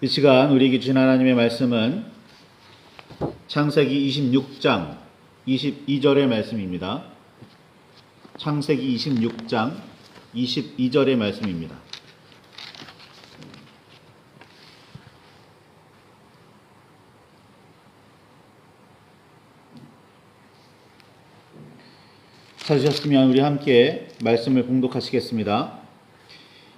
이 시간 우리에게 주신 하나님의 말씀은 창세기 26장 22절의 말씀입니다. 창세기 26장 22절의 말씀입니다. 찾으셨으면 우리 함께 말씀을 봉독하시겠습니다.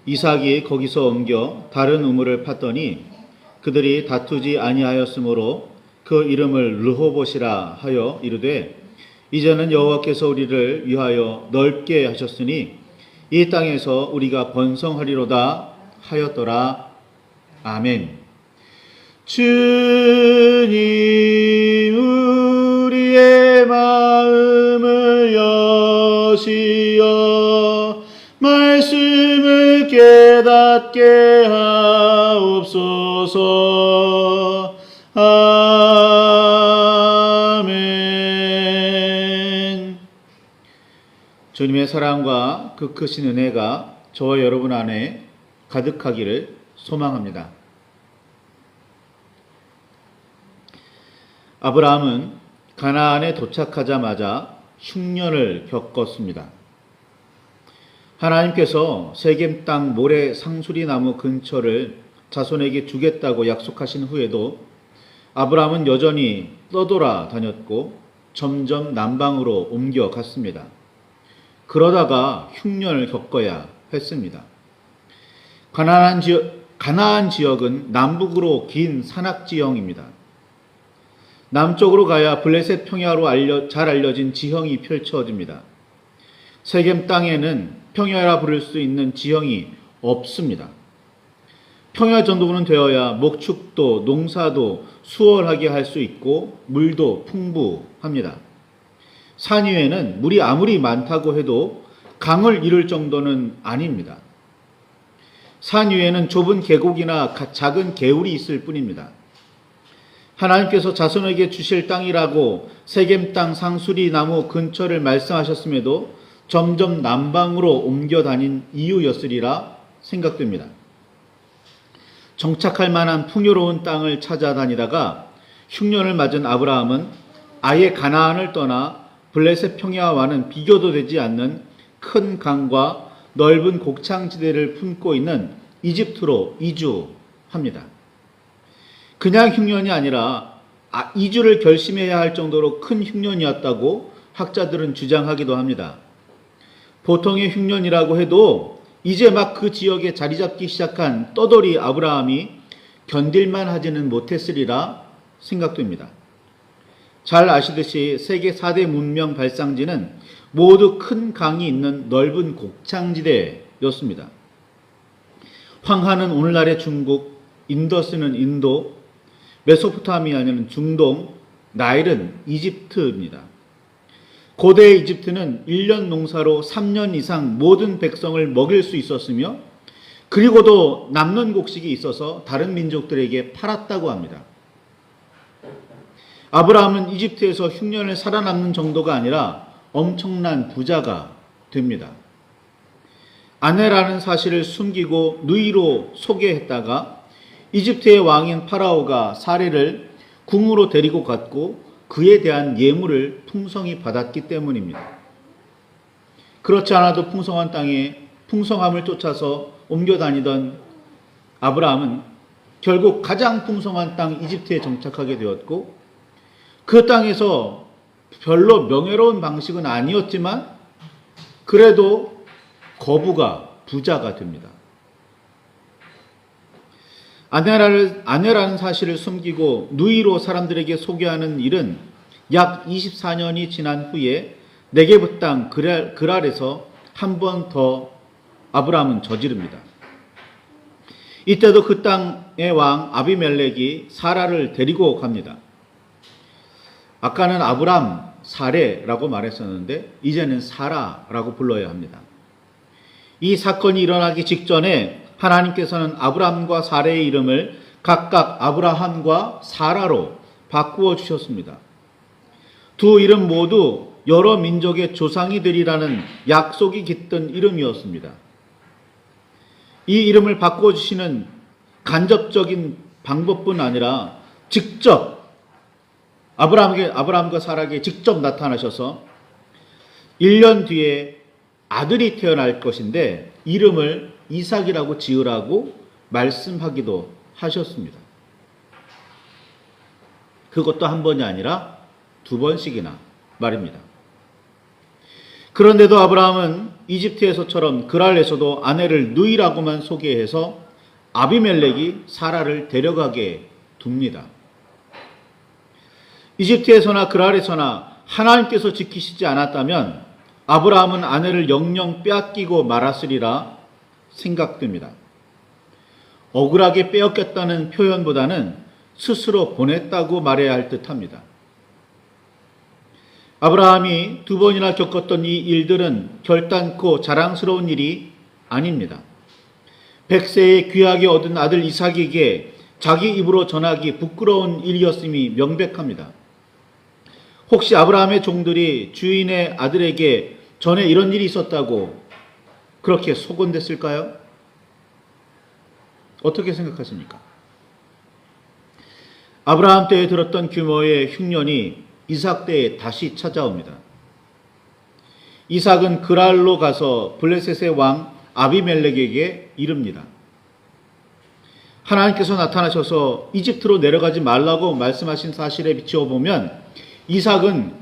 이삭이 거기서 옮겨 다른 우물을 팠더니 그들이 다투지 아니하였으므로 그 이름을 르호봇이라 하여 이르되 이제는 여호와께서 우리를 위하여 넓게 하셨으니 이 땅에서 우리가 번성하리로다 하였더라. 아멘. 주님 우리의 마음을 여시어 말씀을 깨닫게 하옵소서. 아멘. 주님의 사랑과 그 크신 은혜가 저와 여러분 안에 가득하기를 소망합니다. 아브라함은 가나안에 도착하자마자 흉년을 겪었습니다. 하나님께서 세겜 땅 모래 상수리 나무 근처를 자손에게 주겠다고 약속하신 후에도 아브라함은 여전히 떠돌아 다녔고 점점 남방으로 옮겨갔습니다. 그러다가 흉년을 겪어야 했습니다. 가나안 지역은 남북으로 긴 산악지형입니다. 남쪽으로 가야 블레셋 평야로 잘 알려진 지형이 펼쳐집니다. 세겜 땅에는 평야라 부를 수 있는 지형이 없습니다. 평야 정도는 되어야 목축도 농사도 수월하게 할 수 있고 물도 풍부합니다. 산 위에는 물이 아무리 많다고 해도 강을 이룰 정도는 아닙니다. 산 위에는 좁은 계곡이나 작은 개울이 있을 뿐입니다. 하나님께서 자손에게 주실 땅이라고 세겜 땅 상수리 나무 근처를 말씀하셨음에도 점점 남방으로 옮겨 다닌 이유였으리라 생각됩니다. 정착할 만한 풍요로운 땅을 찾아다니다가 흉년을 맞은 아브라함은 아예 가나안을 떠나 블레셋 평야와는 비교도 되지 않는 큰 강과 넓은 곡창지대를 품고 있는 이집트로 이주합니다. 그냥 흉년이 아니라 이주를 결심해야 할 정도로 큰 흉년이었다고 학자들은 주장하기도 합니다. 보통의 흉년이라고 해도 이제 막 그 지역에 자리 잡기 시작한 떠돌이 아브라함이 견딜만 하지는 못했으리라 생각됩니다. 잘 아시듯이 세계 4대 문명 발상지는 모두 큰 강이 있는 넓은 곡창지대였습니다. 황하는 오늘날의 중국, 인더스는 인도, 메소포타미아는 중동, 나일은 이집트입니다. 고대 이집트는 1년 농사로 3년 이상 모든 백성을 먹일 수 있었으며 그리고도 남는 곡식이 있어서 다른 민족들에게 팔았다고 합니다. 아브라함은 이집트에서 흉년을 살아남는 정도가 아니라 엄청난 부자가 됩니다. 아내라는 사실을 숨기고 누이로 소개했다가 이집트의 왕인 파라오가 사례를 궁으로 데리고 갔고 그에 대한 예물을 풍성히 받았기 때문입니다. 그렇지 않아도 풍성한 땅에 풍성함을 쫓아서 옮겨 다니던 아브라함은 결국 가장 풍성한 땅 이집트에 정착하게 되었고 그 땅에서 별로 명예로운 방식은 아니었지만 그래도 거부가 부자가 됩니다. 아내라는 사실을 숨기고 누이로 사람들에게 소개하는 일은 약 24년이 지난 후에 네게브 땅 그랄에서 한 번 더 아브라함은 저지릅니다. 이때도 그 땅의 왕 아비멜렉이 사라를 데리고 갑니다. 아까는 아브람 사레라고 말했었는데 이제는 사라라고 불러야 합니다. 이 사건이 일어나기 직전에 하나님께서는 아브람과 사레의 이름을 각각 아브라함과 사라로 바꾸어 주셨습니다. 두 이름 모두 여러 민족의 조상이 되리라는 약속이 깃든 이름이었습니다. 이 이름을 바꿔주시는 간접적인 방법뿐 아니라 직접 아브라함과 사라에게 직접 나타나셔서 1년 뒤에 아들이 태어날 것인데 이름을 이삭이라고 지으라고 말씀하기도 하셨습니다. 그것도 한 번이 아니라 2번씩이나 말입니다. 그런데도 아브라함은 이집트에서처럼 그랄에서도 아내를 누이라고만 소개해서 아비멜렉이 사라를 데려가게 둡니다. 이집트에서나 그랄에서나 하나님께서 지키시지 않았다면 아브라함은 아내를 영영 빼앗기고 말았으리라 생각됩니다. 억울하게 빼앗겼다는 표현보다는 스스로 보냈다고 말해야 할 듯합니다. 아브라함이 2번이나 겪었던 이 일들은 결단코 자랑스러운 일이 아닙니다. 100세에 귀하게 얻은 아들 이삭에게 자기 입으로 전하기 부끄러운 일이었음이 명백합니다. 혹시 아브라함의 종들이 주인의 아들에게 전에 이런 일이 있었다고 그렇게 소곤댔을까요? 어떻게 생각하십니까? 아브라함 때에 들었던 규모의 흉년이 이삭 때에 다시 찾아옵니다. 이삭은 그랄로 가서 블레셋의 왕 아비멜렉에게 이릅니다. 하나님께서 나타나셔서 이집트로 내려가지 말라고 말씀하신 사실에 비추어 보면 이삭은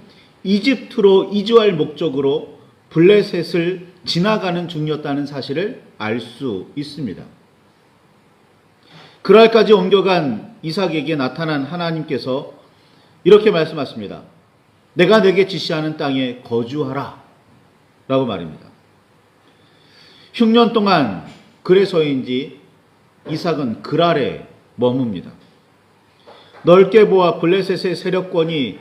이집트로 이주할 목적으로 블레셋을 지나가는 중이었다는 사실을 알 수 있습니다. 그랄까지 옮겨간 이삭에게 나타난 하나님께서 이렇게 말씀하십니다. 내가 내게 지시하는 땅에 거주하라 라고 말입니다. 흉년 동안 그래서인지 이삭은 그랄에 머뭅니다. 넓게 보아 블레셋의 세력권인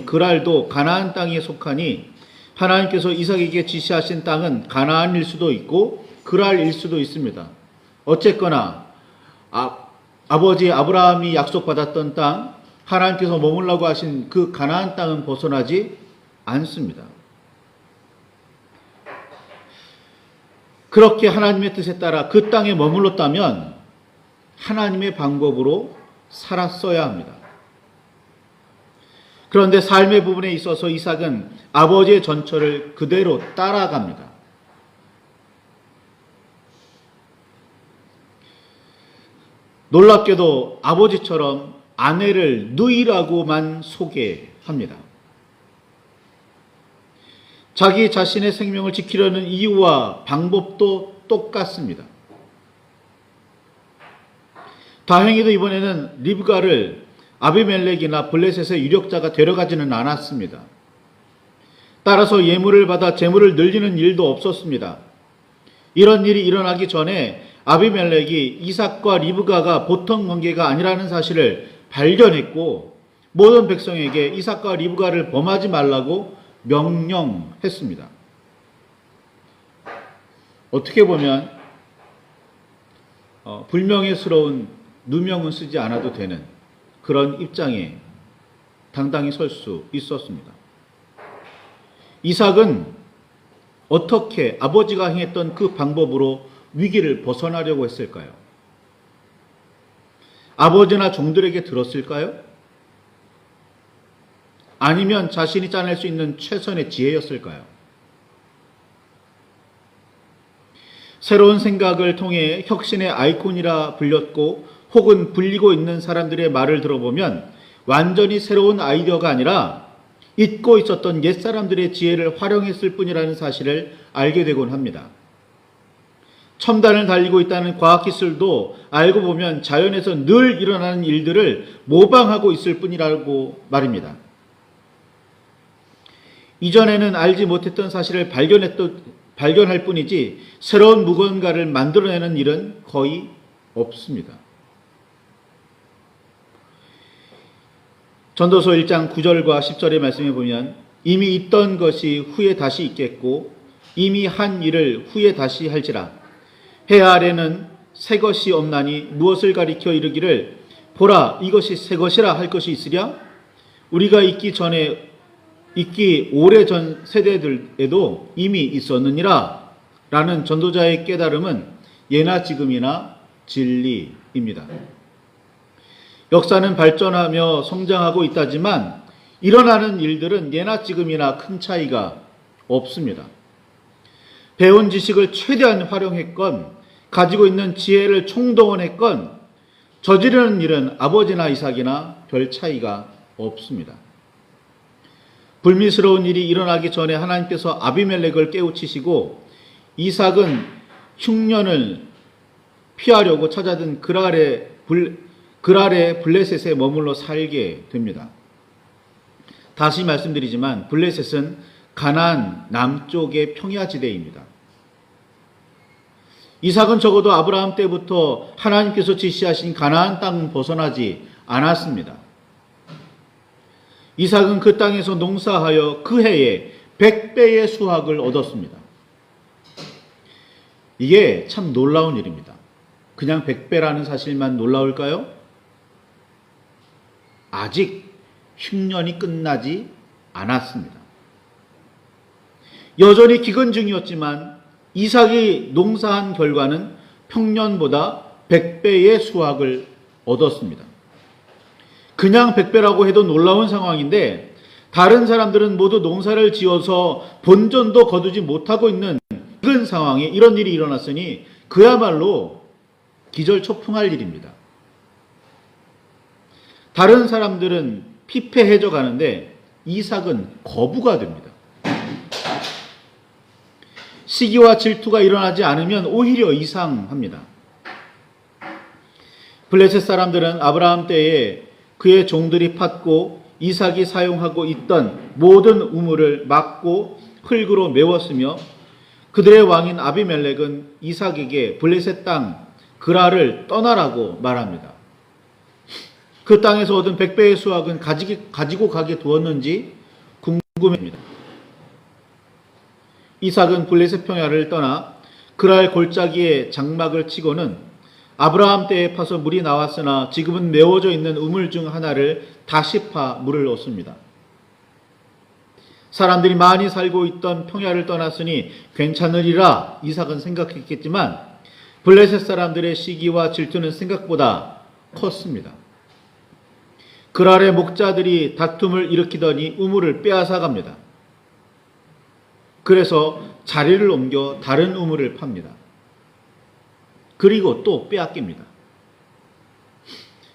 그랄도 가나안 땅에 속하니 하나님께서 이삭에게 지시하신 땅은 가나안일 수도 있고 그랄일 수도 있습니다. 어쨌거나 아버지 아브라함이 약속받았던 땅, 하나님께서 머물라고 하신 그 가나안 땅은 벗어나지 않습니다. 그렇게 하나님의 뜻에 따라 그 땅에 머물렀다면 하나님의 방법으로 살았어야 합니다. 그런데 삶의 부분에 있어서 이삭은 아버지의 전철을 그대로 따라갑니다. 놀랍게도 아버지처럼 아내를 누이라고만 소개합니다. 자기 자신의 생명을 지키려는 이유와 방법도 똑같습니다. 다행히도 이번에는 리브가를 아비멜렉이나 블레셋의 유력자가 데려가지는 않았습니다. 따라서 예물을 받아 재물을 늘리는 일도 없었습니다. 이런 일이 일어나기 전에 아비멜렉이 이삭과 리브가가 보통 관계가 아니라는 사실을 발견했고 모든 백성에게 이삭과 리브가를 범하지 말라고 명령했습니다. 어떻게 보면 불명예스러운 누명은 쓰지 않아도 되는 그런 입장에 당당히 설 수 있었습니다. 이삭은 어떻게 아버지가 행했던 그 방법으로 위기를 벗어나려고 했을까요? 아버지나 종들에게 들었을까요? 아니면 자신이 짜낼 수 있는 최선의 지혜였을까요? 새로운 생각을 통해 혁신의 아이콘이라 불렸고 혹은 불리고 있는 사람들의 말을 들어보면 완전히 새로운 아이디어가 아니라 잊고 있었던 옛사람들의 지혜를 활용했을 뿐이라는 사실을 알게 되곤 합니다. 첨단을 달리고 있다는 과학기술도 알고 보면 자연에서 늘 일어나는 일들을 모방하고 있을 뿐이라고 말입니다. 이전에는 알지 못했던 사실을 발견할 뿐이지 새로운 무언가를 만들어내는 일은 거의 없습니다. 전도서 1장 9절과 10절의 말씀에 보면 이미 있던 것이 후에 다시 있겠고 이미 한 일을 후에 다시 할지라 해 아래는 새 것이 없나니 무엇을 가리켜 이르기를 보라 이것이 새 것이라 할 것이 있으랴 우리가 있기 오래전 세대들에도 이미 있었느니라 라는 전도자의 깨달음은 예나 지금이나 진리입니다. 역사는 발전하며 성장하고 있다지만 일어나는 일들은 예나 지금이나 큰 차이가 없습니다. 배운 지식을 최대한 활용했건 가지고 있는 지혜를 총동원했건 저지르는 일은 아버지나 이삭이나 별 차이가 없습니다. 불미스러운 일이 일어나기 전에 하나님께서 아비멜렉을 깨우치시고 이삭은 흉년을 피하려고 찾아든 그랄의 블레셋에 머물러 살게 됩니다. 다시 말씀드리지만 블레셋은 가나안 남쪽의 평야지대입니다. 이삭은 적어도 아브라함 때부터 하나님께서 지시하신 가나안 땅은 벗어나지 않았습니다. 이삭은 그 땅에서 농사하여 그 해에 100배의 수확을 얻었습니다. 이게 참 놀라운 일입니다. 그냥 100배라는 사실만 놀라울까요? 아직 흉년이 끝나지 않았습니다. 여전히 기근 중이었지만 이삭이 농사한 결과는 평년보다 100배의 수확을 얻었습니다. 그냥 100배라고 해도 놀라운 상황인데 다른 사람들은 모두 농사를 지어서 본전도 거두지 못하고 있는 기근 상황에 이런 일이 일어났으니 그야말로 기절초풍할 일입니다. 다른 사람들은 피폐해져 가는데 이삭은 거부가 됩니다. 시기와 질투가 일어나지 않으면 오히려 이상합니다. 블레셋 사람들은 아브라함 때에 그의 종들이 팠고 이삭이 사용하고 있던 모든 우물을 막고 흙으로 메웠으며 그들의 왕인 아비멜렉은 이삭에게 블레셋 땅 그랄을 떠나라고 말합니다. 그 땅에서 얻은 100배의 수확은 가지고 가게 두었는지 궁금합니다. 이삭은 블레셋 평야를 떠나 그랄 골짜기에 장막을 치고는 아브라함 때에 파서 물이 나왔으나 지금은 메워져 있는 우물 중 하나를 다시 파 물을 얻습니다. 사람들이 많이 살고 있던 평야를 떠났으니 괜찮으리라 이삭은 생각했겠지만 블레셋 사람들의 시기와 질투는 생각보다 컸습니다. 그랄의 목자들이 다툼을 일으키더니 우물을 빼앗아 갑니다. 그래서 자리를 옮겨 다른 우물을 팝니다. 그리고 또 빼앗깁니다.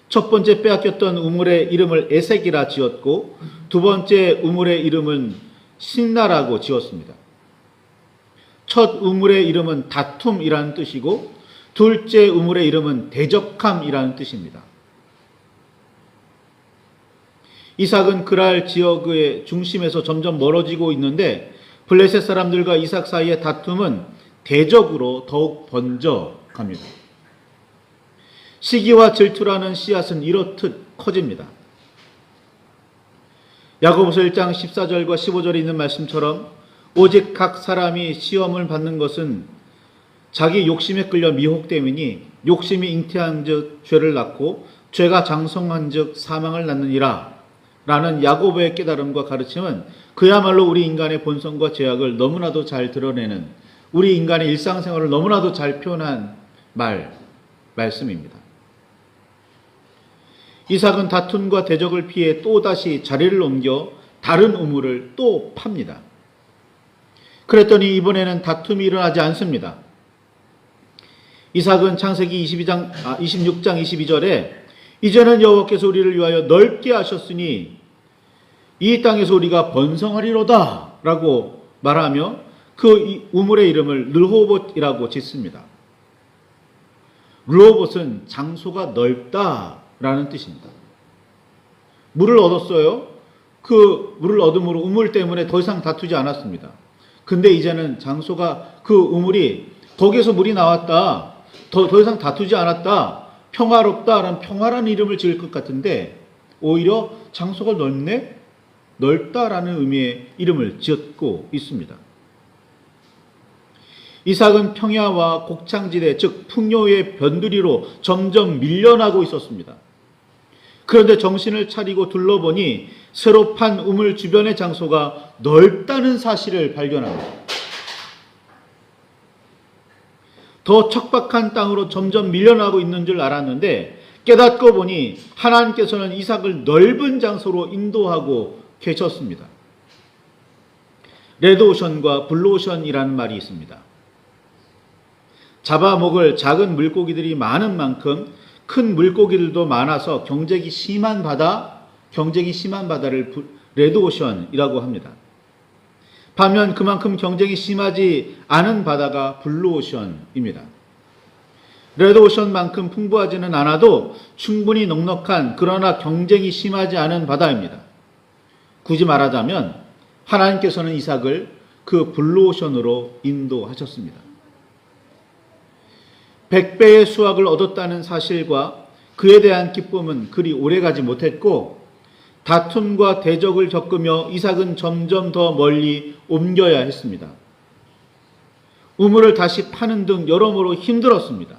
첫 번째 빼앗겼던 우물의 이름을 에색이라 지었고 두 번째 우물의 이름은 신나라고 지었습니다. 첫 우물의 이름은 다툼이라는 뜻이고 둘째 우물의 이름은 대적함이라는 뜻입니다. 이삭은 그랄 지역의 중심에서 점점 멀어지고 있는데 블레셋 사람들과 이삭 사이의 다툼은 대적으로 더욱 번져갑니다. 시기와 질투라는 씨앗은 이렇듯 커집니다. 야고보서 1장 14절과 15절에 있는 말씀처럼 오직 각 사람이 시험을 받는 것은 자기 욕심에 끌려 미혹됨이니 욕심이 잉태한 즉 죄를 낳고 죄가 장성한 즉 사망을 낳느니라 라는 야고보의 깨달음과 가르침은 그야말로 우리 인간의 본성과 죄악을 너무나도 잘 드러내는 우리 인간의 일상생활을 너무나도 잘 표현한 말씀입니다. 이삭은 다툼과 대적을 피해 또다시 자리를 옮겨 다른 우물을 또 팝니다. 그랬더니 이번에는 다툼이 일어나지 않습니다. 이삭은 창세기 26장 22절에 이제는 여호와께서 우리를 위하여 넓게 하셨으니 이 땅에서 우리가 번성하리로다 라고 말하며 그 우물의 이름을 르호봇이라고 짓습니다. 르호봇은 장소가 넓다라는 뜻입니다. 물을 얻었어요. 그 물을 얻음으로 우물 때문에 더 이상 다투지 않았습니다. 근데 이제는 장소가 그 우물이 거기에서 물이 나왔다. 더 이상 다투지 않았다. 평화롭다라는 평화라는 이름을 지을 것 같은데 오히려 장소가 넓다라는 의미의 이름을 지었고 있습니다. 이삭은 평야와 곡창지대 즉 풍요의 변두리로 점점 밀려나고 있었습니다. 그런데 정신을 차리고 둘러보니 새로 판 우물 주변의 장소가 넓다는 사실을 발견합니다. 더 척박한 땅으로 점점 밀려나고 있는 줄 알았는데 깨닫고 보니 하나님께서는 이삭을 넓은 장소로 인도하고 계셨습니다. 레드오션과 블루오션이라는 말이 있습니다. 잡아먹을 작은 물고기들이 많은 만큼 큰 물고기들도 많아서 경쟁이 심한 바다를 레드오션이라고 합니다. 반면 그만큼 경쟁이 심하지 않은 바다가 블루오션입니다. 레드오션만큼 풍부하지는 않아도 충분히 넉넉한 그러나 경쟁이 심하지 않은 바다입니다. 굳이 말하자면 하나님께서는 이삭을 그 블루오션으로 인도하셨습니다. 100배의 수확을 얻었다는 사실과 그에 대한 기쁨은 그리 오래가지 못했고 다툼과 대적을 겪으며 이삭은 점점 더 멀리 옮겨야 했습니다. 우물을 다시 파는 등 여러모로 힘들었습니다.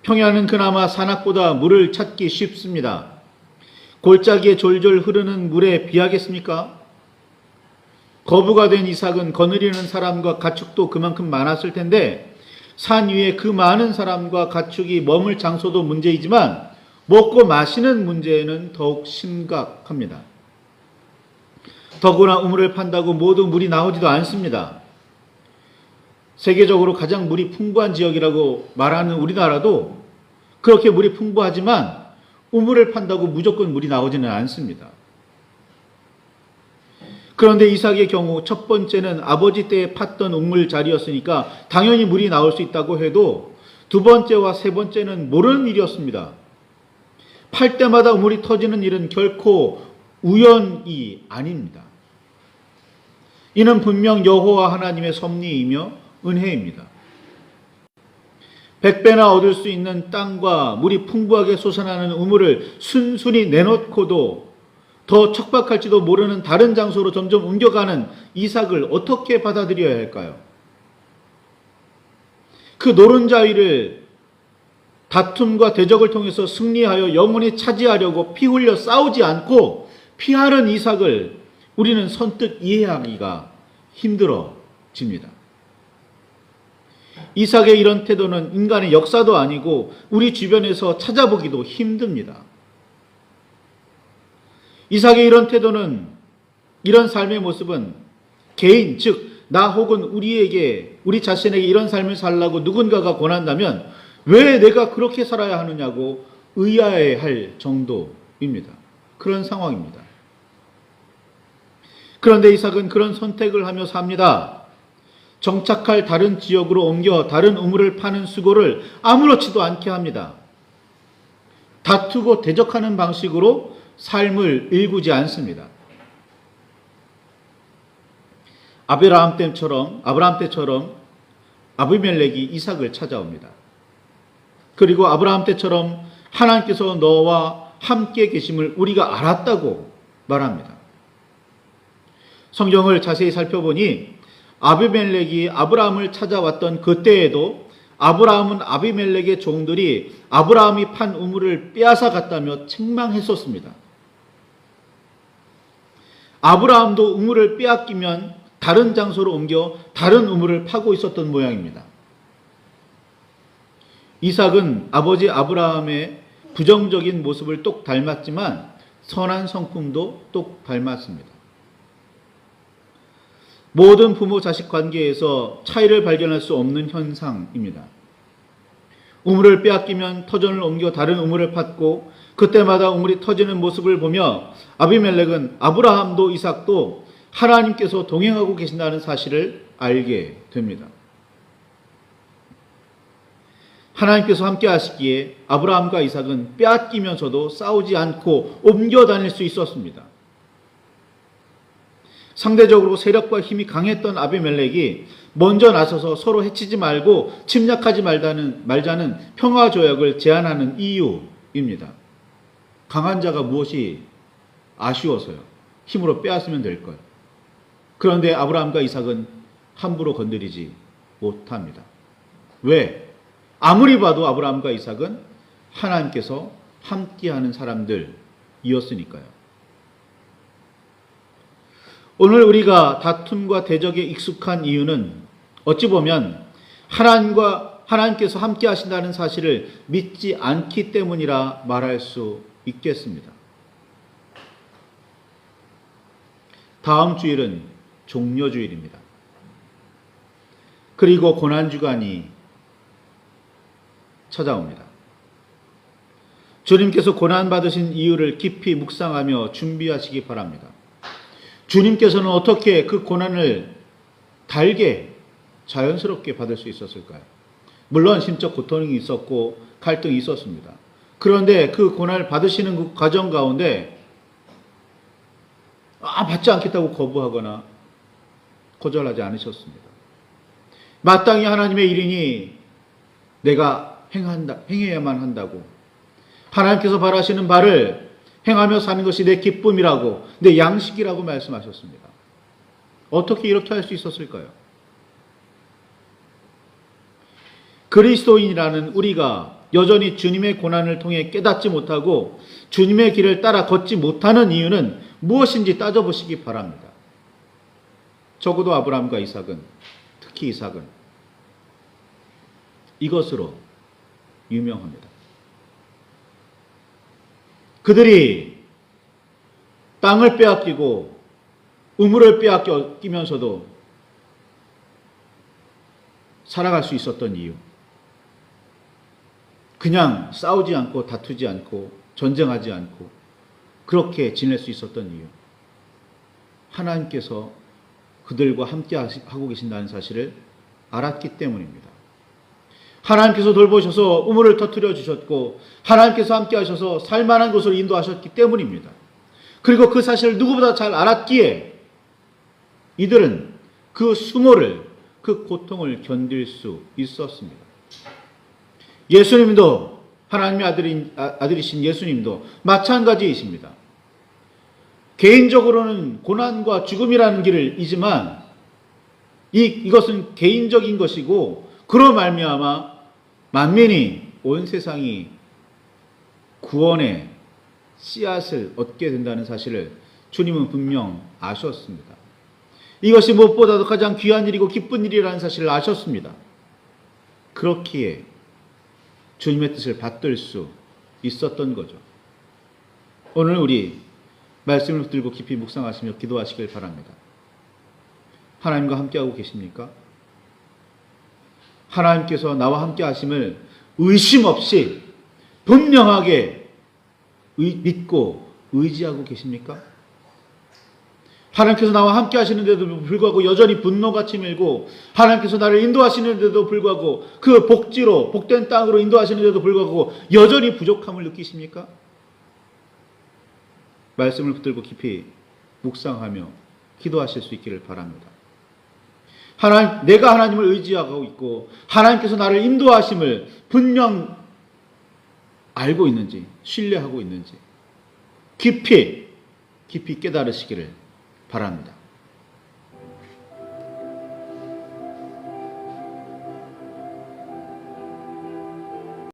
평야는 그나마 산악보다 물을 찾기 쉽습니다. 골짜기에 졸졸 흐르는 물에 비하겠습니까? 거부가 된 이삭은 거느리는 사람과 가축도 그만큼 많았을 텐데 산 위에 그 많은 사람과 가축이 머물 장소도 문제이지만 먹고 마시는 문제는 더욱 심각합니다. 더구나 우물을 판다고 모두 물이 나오지도 않습니다. 세계적으로 가장 물이 풍부한 지역이라고 말하는 우리나라도 그렇게 물이 풍부하지만 우물을 판다고 무조건 물이 나오지는 않습니다. 그런데 이삭의 경우 첫 번째는 아버지 때에 팠던 우물 자리였으니까 당연히 물이 나올 수 있다고 해도 두 번째와 세 번째는 모르는 일이었습니다. 팔 때마다 우물이 터지는 일은 결코 우연이 아닙니다. 이는 분명 여호와 하나님의 섭리이며 은혜입니다. 100배나 얻을 수 있는 땅과 물이 풍부하게 솟아나는 우물을 순순히 내놓고도 더 척박할지도 모르는 다른 장소로 점점 옮겨가는 이삭을 어떻게 받아들여야 할까요? 그 노른자위를 다툼과 대적을 통해서 승리하여 영원히 차지하려고 피 흘려 싸우지 않고 피하는 이삭을 우리는 선뜻 이해하기가 힘들어집니다. 이삭의 이런 태도는 인간의 역사도 아니고 우리 주변에서 찾아보기도 힘듭니다. 이삭의 이런 태도는, 이런 삶의 모습은 개인, 즉 나 혹은 우리 자신에게 이런 삶을 살라고 누군가가 권한다면 왜 내가 그렇게 살아야 하느냐고 의아해할 정도입니다. 그런 상황입니다. 그런데 이삭은 그런 선택을 하며 삽니다. 정착할 다른 지역으로 옮겨 다른 우물을 파는 수고를 아무렇지도 않게 합니다. 다투고 대적하는 방식으로 삶을 일구지 않습니다. 아브라함 때처럼 아비멜렉이 이삭을 찾아옵니다. 그리고 아브라함 때처럼 하나님께서 너와 함께 계심을 우리가 알았다고 말합니다. 성경을 자세히 살펴보니 아비멜렉이 아브라함을 찾아왔던 그때에도 아브라함은 아비멜렉의 종들이 아브라함이 판 우물을 빼앗아 갔다며 책망했었습니다. 아브라함도 우물을 빼앗기면 다른 장소로 옮겨 다른 우물을 파고 있었던 모양입니다. 이삭은 아버지 아브라함의 부정적인 모습을 똑 닮았지만 선한 성품도 똑 닮았습니다. 모든 부모 자식 관계에서 차이를 발견할 수 없는 현상입니다. 우물을 빼앗기면 터전을 옮겨 다른 우물을 팠고 그때마다 우물이 터지는 모습을 보며 아비멜렉은 아브라함도 이삭도 하나님께서 동행하고 계신다는 사실을 알게 됩니다. 하나님께서 함께 하시기에 아브라함과 이삭은 빼앗기면서도 싸우지 않고 옮겨 다닐 수 있었습니다. 상대적으로 세력과 힘이 강했던 아비멜렉이 먼저 나서서 서로 해치지 말고 침략하지 말자는 평화조약을 제안하는 이유입니다. 강한 자가 무엇이 아쉬워서요. 힘으로 빼앗으면 될 것. 그런데 아브라함과 이삭은 함부로 건드리지 못합니다. 왜? 아무리 봐도 아브라함과 이삭은 하나님께서 함께하는 사람들이었으니까요. 오늘 우리가 다툼과 대적에 익숙한 이유는 어찌 보면 하나님께서 함께 하신다는 사실을 믿지 않기 때문이라 말할 수 있겠습니다. 다음 주일은 종려주일입니다. 그리고 고난주간이 찾아옵니다. 주님께서 고난받으신 이유를 깊이 묵상하며 준비하시기 바랍니다. 주님께서는 어떻게 그 고난을 달게 자연스럽게 받을 수 있었을까요? 물론 심적 고통이 있었고 갈등이 있었습니다. 그런데 그 고난을 받으시는 그 과정 가운데 받지 않겠다고 거부하거나 거절하지 않으셨습니다. 마땅히 하나님의 일이니 내가 행해야만 한다고, 하나님께서 바라시는 바를 행하며 사는 것이 내 기쁨이라고, 내 양식이라고 말씀하셨습니다. 어떻게 이렇게 할 수 있었을까요? 그리스도인이라는 우리가 여전히 주님의 고난을 통해 깨닫지 못하고 주님의 길을 따라 걷지 못하는 이유는 무엇인지 따져보시기 바랍니다. 적어도 아브라함과 이삭은, 특히 이삭은 이것으로 유명합니다. 그들이 땅을 빼앗기고 우물을 빼앗기면서도 살아갈 수 있었던 이유, 그냥 싸우지 않고 다투지 않고 전쟁하지 않고 그렇게 지낼 수 있었던 이유, 하나님께서 그들과 함께 하고 계신다는 사실을 알았기 때문입니다. 하나님께서 돌보셔서 우물을 터뜨려 주셨고 하나님께서 함께 하셔서 살만한 곳으로 인도하셨기 때문입니다. 그리고 그 사실을 누구보다 잘 알았기에 이들은 그 수모를, 그 고통을 견딜 수 있었습니다. 예수님도, 하나님의 아들이신 예수님도 마찬가지이십니다. 개인적으로는 고난과 죽음이라는 길을 이지만 이것은 개인적인 것이고 그로 말미암아 만민이, 온 세상이 구원의 씨앗을 얻게 된다는 사실을 주님은 분명 아셨습니다. 이것이 무엇보다도 가장 귀한 일이고 기쁜 일이라는 사실을 아셨습니다. 그렇기에 주님의 뜻을 받들 수 있었던 거죠. 오늘 우리 말씀을 붙들고 깊이 묵상하시며 기도하시길 바랍니다. 하나님과 함께하고 계십니까? 하나님께서 나와 함께 하심을 의심 없이 분명하게 믿고 의지하고 계십니까? 하나님께서 나와 함께 하시는데도 불구하고 여전히 분노가 치밀고 하나님께서 나를 인도하시는데도 불구하고 그 복지로, 복된 땅으로 인도하시는데도 불구하고 여전히 부족함을 느끼십니까? 말씀을 붙들고 깊이 묵상하며 기도하실 수 있기를 바랍니다. 내가 하나님을 의지하고 있고 하나님께서 나를 인도하심을 분명 알고 있는지, 신뢰하고 있는지 깊이 깨달으시기를 바랍니다.